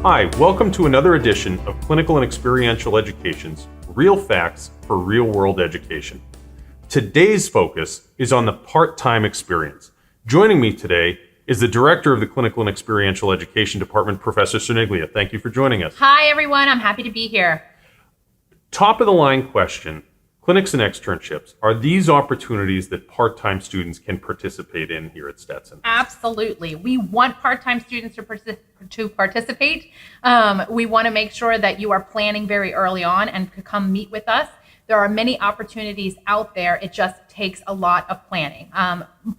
Hi, welcome to another edition of Clinical and Experiential Education's Real Facts for Real-World Education. Today's focus is on the part-time experience. Joining me today is the Director of the Clinical and Experiential Education Department, Professor Cerniglia. Thank you for joining us. Hi, everyone. I'm happy to be here. Top of the line question, clinics and externships, are these opportunities that part-time students can participate in here at Stetson? Absolutely. We want part-time students to participate. We want to make sure that you are planning very early on and could come meet with us. There are many opportunities out there. It just takes a lot of planning.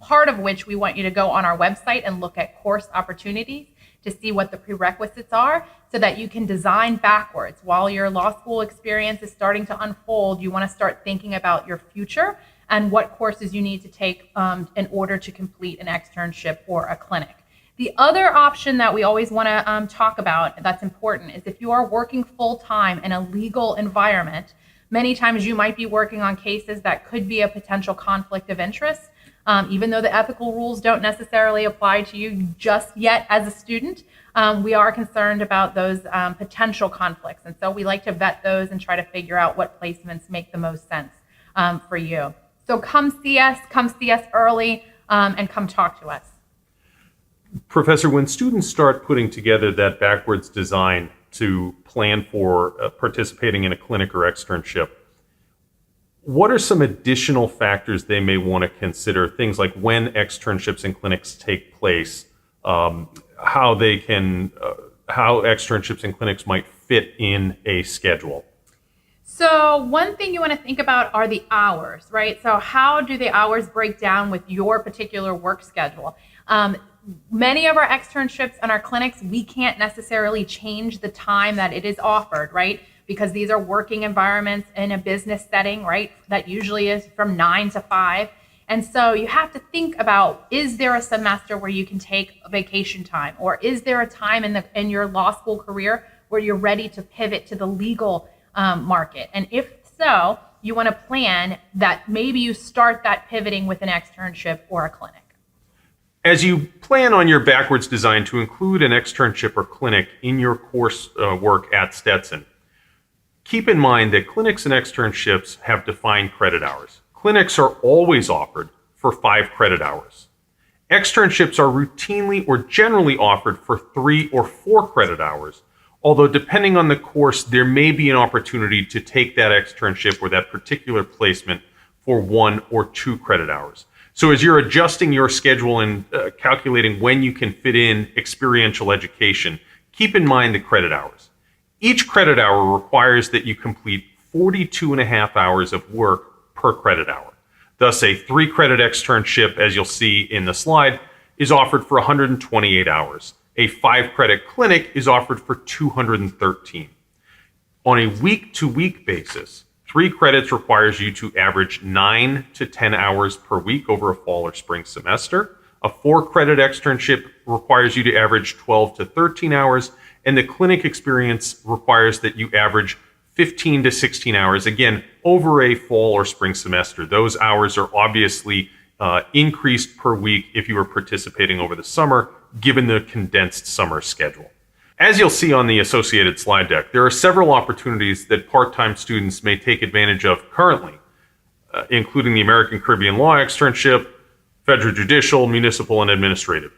Part of which we want you to go on our website and look at course opportunities to see what the prerequisites are so that you can design backwards. While your law school experience is starting to unfold, you want to start thinking about your future and what courses you need to take in order to complete an externship or a clinic. The other option that we always want to talk about that's important is if you are working full-time in a legal environment, many times you might be working on cases that could be a potential conflict of interest. Even though the ethical rules don't necessarily apply to you just yet as a student, we are concerned about those potential conflicts. And so we like to vet those and try to figure out what placements make the most sense for you. So come see us early, and come talk to us. Professor, when students start putting together that backwards design to plan for participating in a clinic or externship, what are some additional factors they may want to consider? Things like when externships and clinics take place, how externships and clinics might fit in a schedule. So one thing you want to think about are the hours, right? So how do the hours break down with your particular work schedule? Many of our externships and our clinics, we can't necessarily change the time that it is offered, right? Because these are working environments in a business setting, right? That usually is from 9 to 5. And so you have to think about, is there a semester where you can take vacation time? Or is there a time in your law school career where you're ready to pivot to the legal market? And if so, you want to plan that maybe you start that pivoting with an externship or a clinic. As you plan on your backwards design to include an externship or clinic in your course work at Stetson, keep in mind that clinics and externships have defined credit hours. Clinics are always offered for 5 credit hours. Externships are routinely or generally offered for 3 or 4 credit hours, although depending on the course, there may be an opportunity to take that externship or that particular placement for 1 or 2 credit hours. So as you're adjusting your schedule and calculating when you can fit in experiential education, keep in mind the credit hours. Each credit hour requires that you complete 42.5 hours of work per credit hour. Thus, a 3-credit externship, as you'll see in the slide, is offered for 128 hours. A 5-credit clinic is offered for 213. On a week-to-week basis, 3 credits requires you to average 9 to 10 hours per week over a fall or spring semester. A 4-credit externship requires you to average 12 to 13 hours, and the clinic experience requires that you average 15 to 16 hours, again, over a fall or spring semester. Those hours are obviously increased per week if you are participating over the summer, given the condensed summer schedule. As you'll see on the associated slide deck, there are several opportunities that part-time students may take advantage of currently, including the American Caribbean Law externship, federal judicial, municipal, and administrative.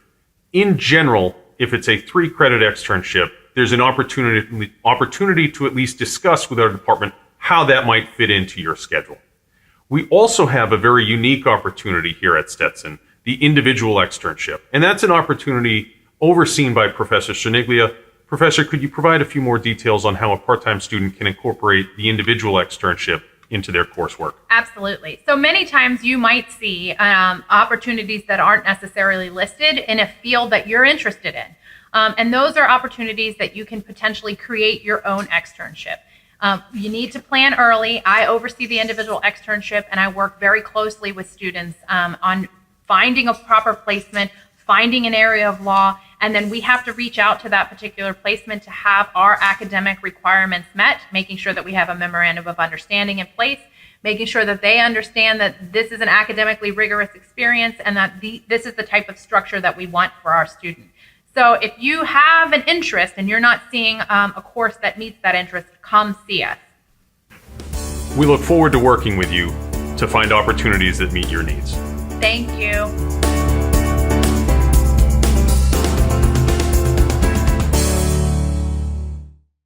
In general, if it's a 3-credit externship, there's an opportunity to at least discuss with our department how that might fit into your schedule. We also have a very unique opportunity here at Stetson, the individual externship, and that's an opportunity overseen by Professor Cerniglia. Professor, could you provide a few more details on how a part-time student can incorporate the individual externship into their coursework? Absolutely. So many times you might see opportunities that aren't necessarily listed in a field that you're interested in. And those are opportunities that you can potentially create your own externship. You need to plan early. I oversee the individual externship, and I work very closely with students on finding a proper placement, finding an area of law, and then we have to reach out to that particular placement to have our academic requirements met, making sure that we have a memorandum of understanding in place, making sure that they understand that this is an academically rigorous experience and that this is the type of structure that we want for our student. So if you have an interest and you're not seeing a course that meets that interest, come see us. We look forward to working with you to find opportunities that meet your needs. Thank you.